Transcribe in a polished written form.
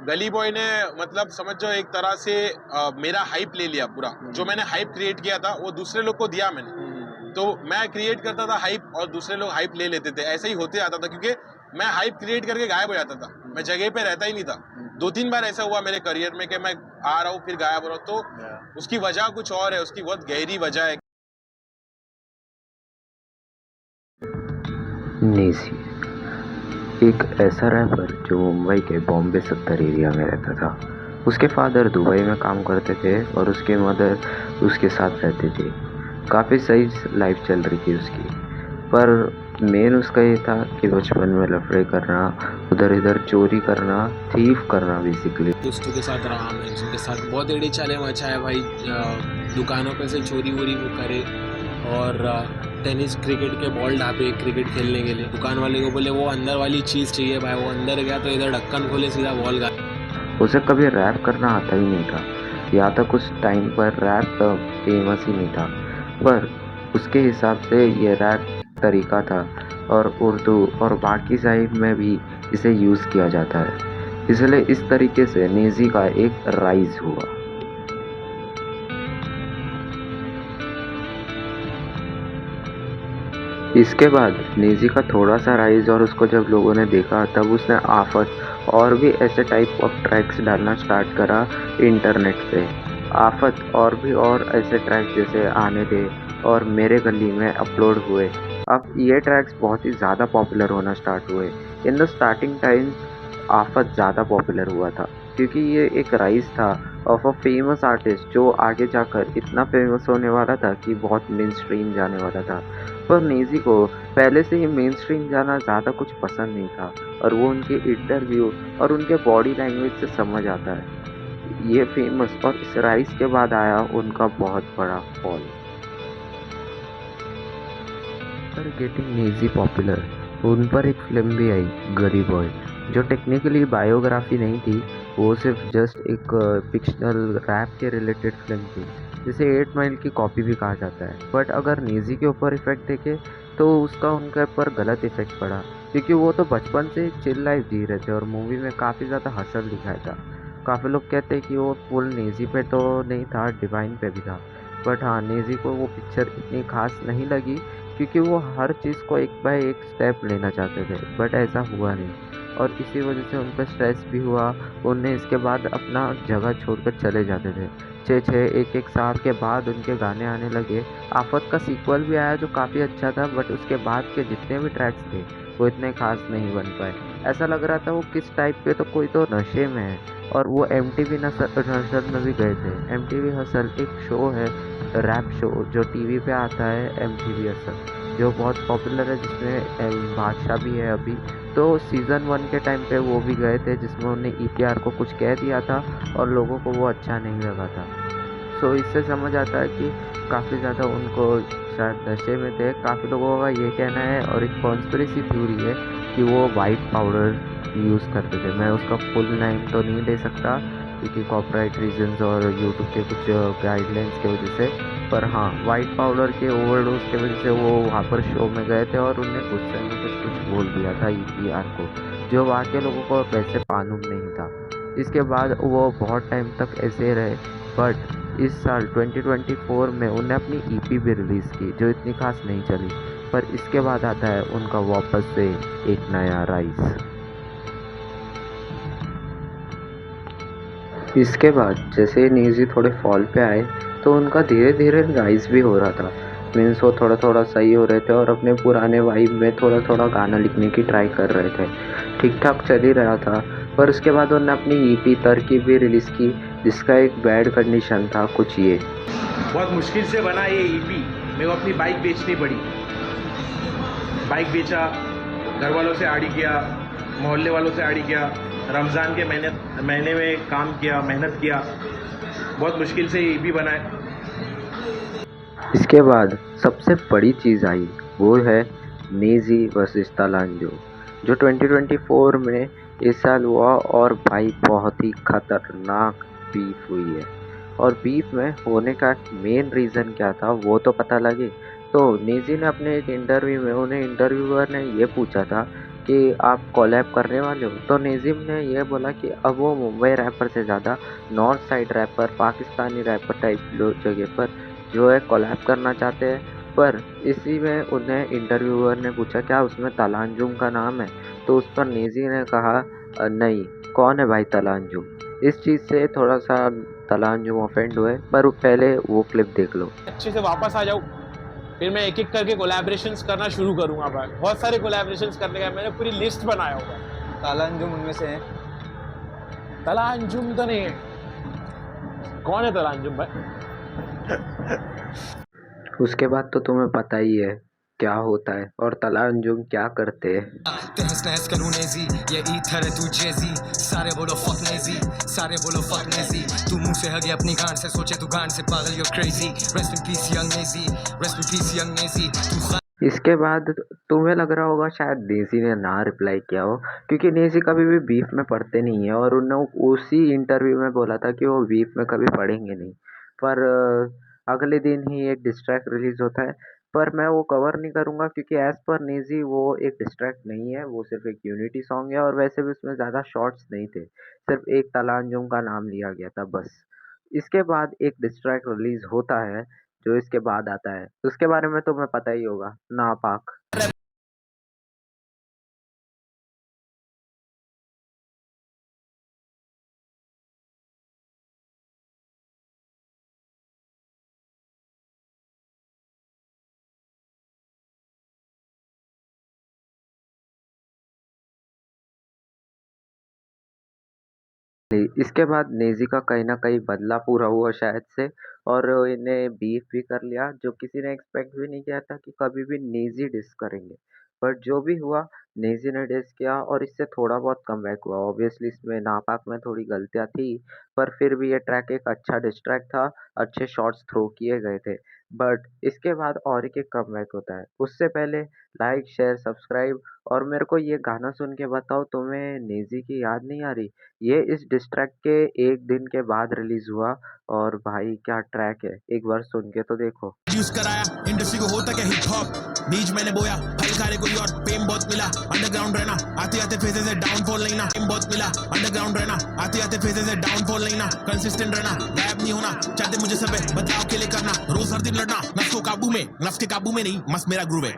गली बॉय ने मतलब समझ जाओ एक तरह से मेरा हाइप ले लिया पूरा। जो मैंने हाइप क्रिएट किया था वो दूसरे लोग को दिया मैंने। तो मैं क्रिएट करता था हाइप और दूसरे लोग हाइप ले लेते थे, ऐसा ही होते आता था क्योंकि मैं हाइप क्रिएट करके गायब हो जाता था। मैं जगह पे रहता ही नहीं था। 2-3 बार ऐसा हुआ मेरे करियर में कि मैं आ रहा हूँ फिर गायब हो रहा हूँ, तो उसकी वजह कुछ और है, उसकी बहुत गहरी वजह है। नेजी एक ऐसा रैपर जो मुंबई के बॉम्बे 70 एरिया में रहता था। उसके फादर दुबई में काम करते थे और उसकी मदर उसके साथ रहती थी। काफ़ी सही लाइफ चल रही थी उसकी, पर मेन उसका ये था कि बचपन में लफड़े करना, उधर इधर चोरी करना, थीफ करना बेसिकली। दोस्तों के साथ रहा, मैं उनके साथ बहुत एड़े चाले मचाए भाई। दुकानों पे से चोरी वोरी वो करे और टेनिस क्रिकेट के बॉल ढापे क्रिकेट खेलने के लिए। दुकान वाले को बोले वो अंदर वाली चीज़ चाहिए भाई, वो अंदर गया तो इधर ढक्कन खोले सीधा बॉल गा। उसे कभी रैप करना आता ही नहीं था, या तक उस टाइम पर रैप फेमस ही नहीं था, पर उसके हिसाब से ये रैप तरीका था और उर्दू और बाकी साइड में भी इसे यूज़ किया जाता है। इसलिए इस तरीके से नेजी का एक राइज हुआ। इसके बाद नेजी का थोड़ा सा राइज और उसको जब लोगों ने देखा तब उसने आफत और भी ऐसे टाइप ऑफ ट्रैक्स डालना स्टार्ट करा इंटरनेट पे। आफत और ऐसे ट्रैक्स जैसे आने दे और मेरे गली में अपलोड हुए। अब ये ट्रैक्स बहुत ही ज़्यादा पॉपुलर होना स्टार्ट हुए। इन द स्टार्टिंग टाइम्स आफत ज़्यादा पॉपुलर हुआ था क्योंकि ये एक राइज था ऑफ अ फेमस आर्टिस्ट जो आगे जाकर इतना फेमस होने वाला था कि बहुत मेन स्ट्रीम जाने वाला था। पर नेजी को पहले से ही मेन स्ट्रीम जाना ज़्यादा कुछ पसंद नहीं था और वो उनके इंटरव्यू और उनके बॉडी लैंग्वेज से समझ आता है। ये फेमस और इस राइज के बाद आया उनका बहुत बड़ा fall. After getting Naezy popular, उन पर एक फिल्म भी आई गली बॉय, जो टेक्निकली बायोग्राफी नहीं थी, वो सिर्फ जस्ट एक फिक्शनल रैप के रिलेटेड फिल्म थी, जिसे 8 माइल की कॉपी भी कहा जाता है। बट अगर नेजी के ऊपर इफेक्ट देखें तो उसका उनके ऊपर गलत इफेक्ट पड़ा, क्योंकि वो तो बचपन से चिल लाइफ जी रहे थे और मूवी में काफ़ी ज़्यादा हसल दिखाया था। काफ़ी लोग कहते हैं कि वो फुल नेजी पे तो नहीं था, डिवाइन पे भी था। बट हाँ, नेजी को वो पिक्चर इतनी खास नहीं लगी क्योंकि वो हर चीज़ को एक बाय एक स्टेप लेना चाहते थे, बट ऐसा हुआ नहीं और इसी वजह से उन पर स्ट्रेस भी हुआ। उन्हें इसके बाद अपना जगह छोड़कर चले जाते थे। 6-6 एक-एक साल के बाद उनके गाने आने लगे। आफत का सीक्वल भी आया जो काफ़ी अच्छा था, बट उसके बाद के जितने भी ट्रैक्स थे वो इतने खास नहीं बन पाए। ऐसा लग रहा था वो किस टाइप के, तो कोई तो नशे में है। और वो MTV हसल में भी गए थे। MTV हसल एक शो है, रैप शो, जो टीवी पे आता है, MTV हसल, जो बहुत पॉपुलर है, जिसमें बादशाह भी है अभी। तो सीज़न 1 के टाइम पे वो भी गए थे, जिसमें उन्हें EPR को कुछ कह दिया था और लोगों को वो अच्छा नहीं लगा था। सो इससे समझ आता है कि काफ़ी ज़्यादा उनको शायद नशे में थे। काफ़ी लोगों का ये कहना है और एक कॉन्स्पिरेसी थ्योरी है कि वो वाइट पाउडर यूज़ करते थे। मैं उसका फुल नेम तो नहीं ले सकता क्योंकि कॉपीराइट रीजंस और यूट्यूब के कुछ गाइडलाइंस की वजह से, पर हाँ, वाइट पाउडर के ओवरडोज की वजह से वो वहाँ पर शो में गए थे और उन्हें गुस्से में कुछ कुछ बोल दिया था EPR को, जो वहाँ के लोगों को वैसे मालूम नहीं था। इसके बाद वो बहुत टाइम तक ऐसे रहे, बट इस साल 2024 में उन्हें अपनी EP भी रिलीज़ की जो इतनी खास नहीं चली। पर इसके बाद आता है उनका वापस से एक नया राइज। इसके बाद जैसे नेजी थोड़े फॉल पे आए तो उनका धीरे धीरे राइज भी हो रहा था। मीन्स वो थोड़ा थोड़ा सही हो रहे थे और अपने पुराने वाइब में थोड़ा थोड़ा गाना लिखने की ट्राई कर रहे थे। ठीक ठाक चल ही रहा था, पर उसके बाद उन्होंने अपनी EP तरकीब भी रिलीज़ की, जिसका एक बैड कंडीशन था कुछ ये। बहुत मुश्किल से बना ये EP। मेरे को अपनी बाइक बेचनी पड़ी। बाइक बेचा, घर वालों से आड़ी किया, मोहल्ले वालों से आड़ी किया, रमज़ान के महीने में काम किया, मेहनत किया, बहुत मुश्किल से ये EP बनाए। इसके बाद सबसे बड़ी चीज़ आई, वो है नेजी वर्सेस तलांजो, जो 2024 में इस साल हुआ और भाई बहुत ही खतरनाक बीफ हुई है। और बीफ में होने का मेन रीज़न क्या था वो तो पता लगे। तो नेजी ने अपने एक इंटरव्यू में, उन्हें इंटरव्यूअर ने ये पूछा था कि आप कोलैब करने वाले हो, तो नेजिम ने ये बोला कि अब वो मुंबई रैपर से ज़्यादा north side rapper, Pakistani rapper type जगह पर जो है कोलैब करना चाहते हैं। पर इसी में उन्हें इंटरव्यूअर ने पूछा क्या उसमें तलांजुम का नाम है, तो उस पर नेजी ने कहा नहीं, कौन है भाई तलांजुम। इस चीज़ से थोड़ा सा तलांजुम ऑफेंड हुए, पर पहले वो क्लिप देख लो। अच्छे से वापस आ जाऊँ, फिर मैं एक एक करके कोलैबोरेशंस करना शुरू करूंगा भाई। बहुत सारे कोलैबोरेशंस करने का मैंने पूरी लिस्ट बनाया हुआ है। तालांजुम उनमें से है। तलांजुम तो नहीं है। कौन है तलांजुम भाई? उसके बाद तो तुम्हें पता ही है क्या होता है और तलांजुम क्या करते हैं। तहस नहस करूं नेजी, ये ईथर है तू जेजी, सारे बोलो फक नेजी, सारे बोलो फक नेजी, तू मुंह से हगे अपनी गांड से, सोचे तू गांड से पागल, you're crazy, rest in peace young Naezy, rest in peace young Naezy, तू इसके बाद तुम्हें लग रहा होगा शायद नेजी ने ना रिप्लाई किया हो, क्योंकि नेजी कभी भी बीफ में पढ़ते नहीं है और उन्होंने उसी इंटरव्यू में बोला था कि वो बीफ में कभी पढ़ेंगे नहीं। पर अगले दिन ही एक डिस्ट्रैक्ट रिलीज होता है, पर मैं वो कवर नहीं करूँगा क्योंकि एज़ पर नेजी वो एक डिस्ट्रैक्ट नहीं है, वो सिर्फ एक यूनिटी सॉन्ग है और वैसे भी उसमें ज़्यादा शॉर्ट्स नहीं थे, सिर्फ एक तलांजुम का नाम लिया गया था बस। इसके बाद एक डिस्ट्रैक्ट रिलीज होता है जो इसके बाद आता है, उसके बारे में तुम्हें पता ही होगा, नापाक। इसके बाद नेजी का कहीं ना कहीं बदला पूरा हुआ शायद से, और इन्हें बीफ भी कर लिया जो किसी ने एक्सपेक्ट भी नहीं किया था कि कभी भी नेजी डिस करेंगे। बट जो भी हुआ, नेजी ने डिस किया और इससे थोड़ा बहुत कमबैक हुआ। ऑब्वियसली इसमें नापाक में थोड़ी गलतियां थी, पर फिर भी ये ट्रैक एक अच्छा डिस्ट्रैक्ट था, अच्छे शॉट्स थ्रो किए गए थे। बट इसके बाद और एक कमबैक होता है, उससे पहले लाइक शेयर सब्सक्राइब, और मेरे को ये गाना सुन के बताओ तुम्हें नेजी की याद नहीं आ रही? ये इस डिस्ट्रैक्ट के एक दिन के बाद रिलीज हुआ और भाई क्या ट्रैक है, एक बार सुन के तो देखो। यूज कराया इंडस्ट्री को होता क्या हिप हॉप, बीज मैंने बोया फल खाने कोई और, फेम बहुत मिला अंडरग्राउंड रहना, आते आते फेजेस है डाउनफॉल नहीं ना, फेम बहुत मिला अंडरग्राउंड रहना, आते आते फेजेस है डाउनफॉल नहीं ना, कंसिस्टेंट रहना, गायब नहीं होना, चाहते मुझे सब है बदलाव के लिए करना, रोज हर दिन लड़ना, नफ्स को काबू में, नफ्स के काबू में नहीं, मस्त मेरा ग्रूव है।